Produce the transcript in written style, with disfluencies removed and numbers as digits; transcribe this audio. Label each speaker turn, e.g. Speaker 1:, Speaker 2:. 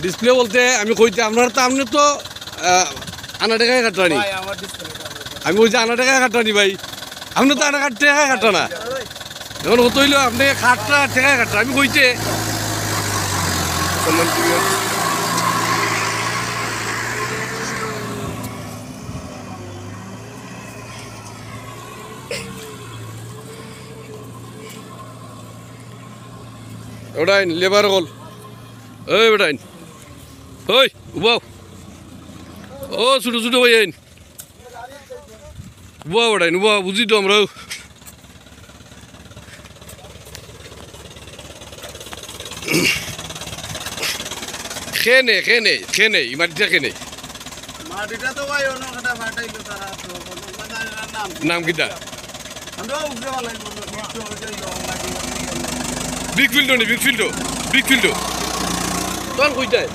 Speaker 1: display বলতে আমি কইতে আপনার তো আপনি তো আনা টাকায় কাটানি আমি বলছি আনা টাকায় কাটানি ভাই আপনি তো আনা টাকায় কাটা না এখন কত হইলো আপনি খাটটা টাকায় কাটা আমি কইতে ওটাইন লেবার কল ওই ওটাইন ওই উবাও ও ছোটো ছোটো ভাই আইন উবা ওটাইন উবা বুঝি তো আমরাও খেয়ে নেই মাটিটা খেয়ে নেই নাম কিটা বিগ ফিল্ড তোর কইটায়